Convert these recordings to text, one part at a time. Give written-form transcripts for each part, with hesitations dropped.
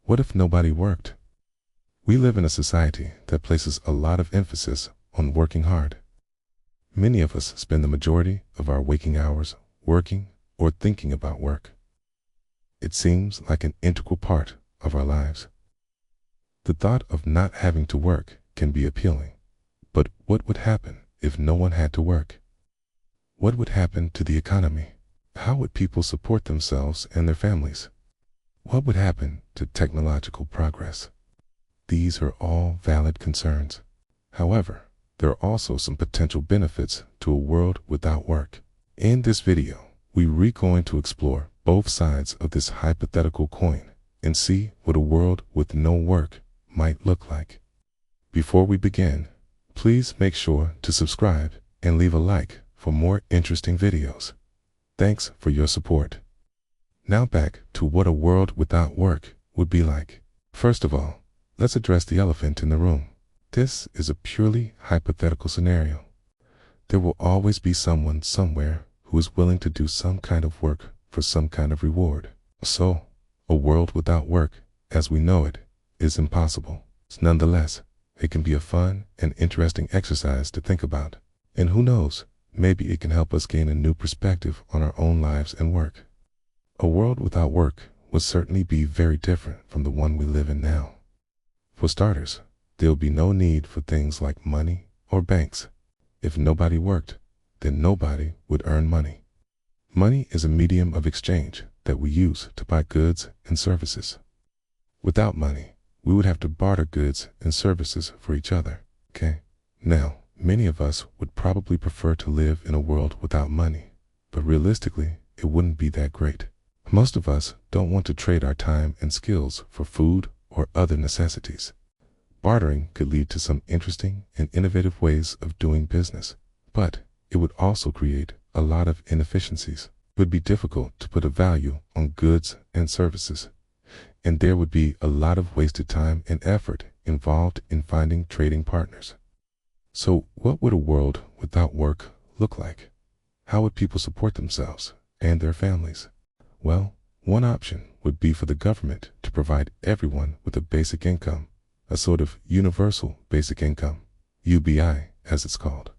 What if nobody worked? We live in a society that places a lot of emphasis on working hard. Many of us spend the majority of our waking hours working or thinking about work. It seems like an integral part of our lives. The thought of not having to work can be appealing, but what would happen if no one had to work? What would happen to the economy? How would people support themselves and their families? What would happen to technological progress? These are all valid concerns. However, there are also some potential benefits to a world without work. In this video, we're going to explore both sides of this hypothetical coin and see what a world with no work might look like. Before we begin, please make sure to subscribe and leave a like for more interesting videos. Thanks for your support. Now back to what a world without work would be like. First of all, let's address the elephant in the room. This is a purely hypothetical scenario. There will always be someone somewhere who is willing to do some kind of work for some kind of reward. So, a world without work, as we know it, is impossible. Nonetheless, it can be a fun and interesting exercise to think about. And who knows, maybe it can help us gain a new perspective on our own lives and work. A world without work would certainly be very different from the one we live in now. For starters, there will be no need for things like money or banks. If nobody worked, then nobody would earn money. Money is a medium of exchange that we use to buy goods and services. Without money, we would have to barter goods and services for each other, okay? Now, many of us would probably prefer to live in a world without money, but realistically, it wouldn't be that great. Most of us don't want to trade our time and skills for food or other necessities. Bartering could lead to some interesting and innovative ways of doing business, but it would also create a lot of inefficiencies. It would be difficult to put a value on goods and services, and there would be a lot of wasted time and effort involved in finding trading partners. So what would a world without work look like? How would people support themselves and their families? Well, one option would be for the government to provide everyone with a basic income, a sort of universal basic income, UBI as it's called.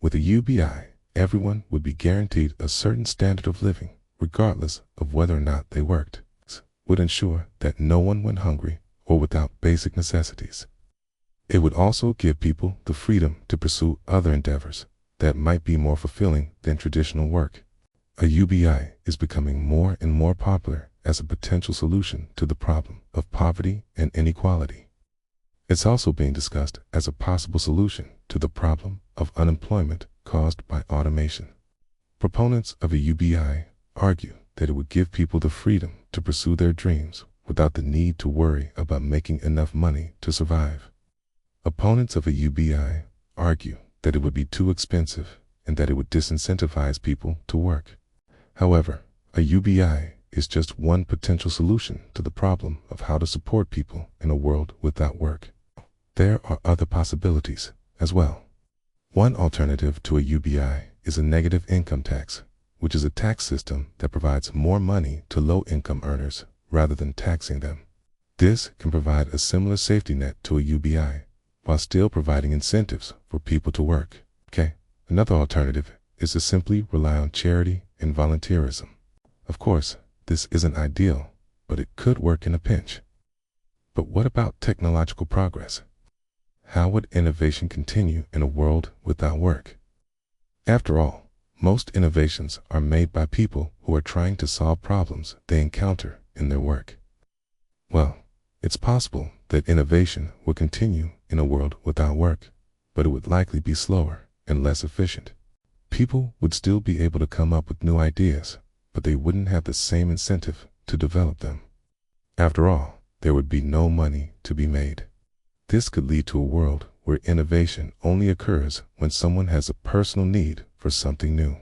With a UBI, everyone would be guaranteed a certain standard of living, regardless of whether or not they worked. This would ensure that no one went hungry or without basic necessities. It would also give people the freedom to pursue other endeavors that might be more fulfilling than traditional work. A UBI is becoming more and more popular as a potential solution to the problem of poverty and inequality. It's also being discussed as a possible solution to the problem of unemployment caused by automation. Proponents of a UBI argue that it would give people the freedom to pursue their dreams without the need to worry about making enough money to survive. Opponents of a UBI argue that it would be too expensive and that it would disincentivize people to work. However, a UBI is just one potential solution to the problem of how to support people in a world without work. There are other possibilities as well. One alternative to a UBI is a negative income tax, which is a tax system that provides more money to low-income earners rather than taxing them. This can provide a similar safety net to a UBI, while still providing incentives for people to work. Okay, another alternative is to simply rely on charity and volunteerism. Of course, this isn't ideal, but it could work in a pinch. But what about technological progress? How would innovation continue in a world without work? After all, most innovations are made by people who are trying to solve problems they encounter in their work. Well, it's possible that innovation will continue in a world without work, but it would likely be slower and less efficient. People would still be able to come up with new ideas, but they wouldn't have the same incentive to develop them. After all, there would be no money to be made. This could lead to a world where innovation only occurs when someone has a personal need for something new.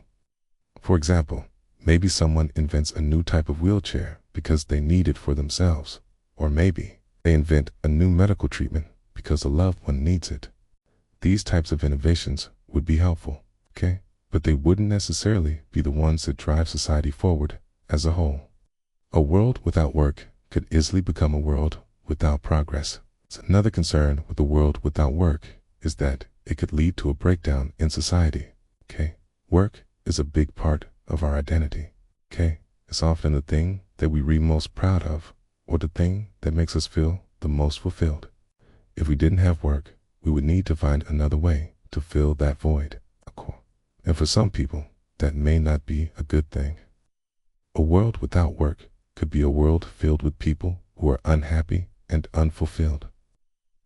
For example, maybe someone invents a new type of wheelchair because they need it for themselves, or maybe they invent a new medical treatment because a loved one needs it. These types of innovations would be helpful, okay? But they wouldn't necessarily be the ones that drive society forward as a whole. A world without work could easily become a world without progress. Another concern with a world without work is that it could lead to a breakdown in society. Okay? Work is a big part of our identity. Okay? It's often the thing that we read most proud of, or the thing that makes us feel the most fulfilled. If we didn't have work, we would need to find another way to fill that void. And for some people, that may not be a good thing. A world without work could be a world filled with people who are unhappy and unfulfilled.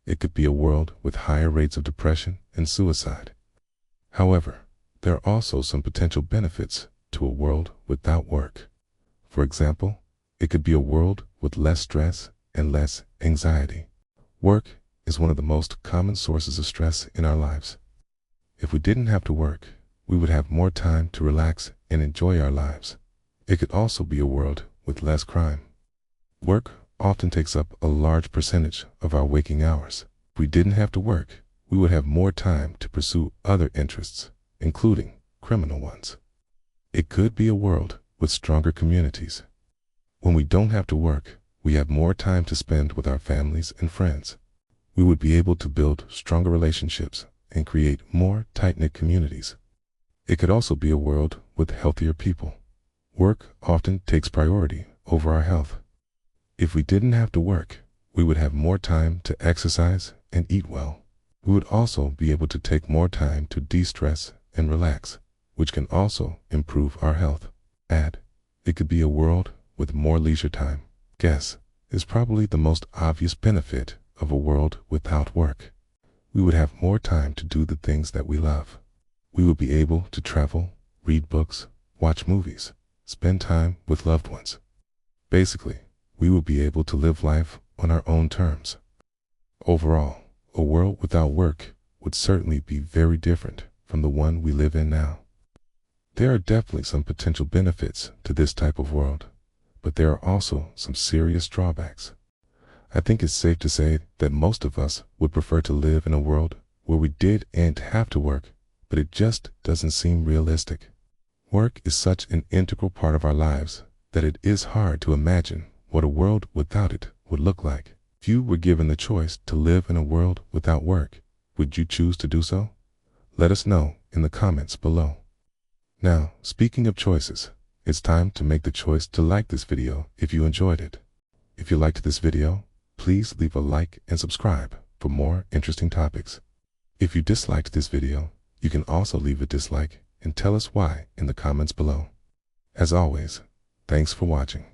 It could be a world with higher rates of depression and suicide. However, there are also some potential benefits to a world without work. For example, it could be a world with less stress and less anxiety. Work is one of the most common sources of stress in our lives. If we didn't have to work, we would have more time to relax and enjoy our lives. It could also be a world with less crime. Work often takes up a large percentage of our waking hours. If we didn't have to work, we would have more time to pursue other interests, including criminal ones. It could be a world with stronger communities. When we don't have to work, we have more time to spend with our families and friends. We would be able to build stronger relationships and create more tight-knit communities. It could also be a world with healthier people. Work often takes priority over our health. If we didn't have to work, we would have more time to exercise and eat well. We would also be able to take more time to de-stress and relax, which can also improve our health. It could be a world with more leisure time. Guess is probably the most obvious benefit of a world without work. We would have more time to do the things that we love. We would be able to travel, read books, watch movies, spend time with loved ones. Basically, we would be able to live life on our own terms. Overall, a world without work would certainly be very different from the one we live in now. There are definitely some potential benefits to this type of world, but there are also some serious drawbacks. I think it's safe to say that most of us would prefer to live in a world where we didn't have to work, but it just doesn't seem realistic. Work is such an integral part of our lives that it is hard to imagine what a world without it would look like. If you were given the choice to live in a world without work, would you choose to do so? Let us know in the comments below. Now, speaking of choices, it's time to make the choice to like this video if you enjoyed it. If you liked this video, please leave a like and subscribe for more interesting topics. If you disliked this video, you can also leave a dislike and tell us why in the comments below. As always, thanks for watching.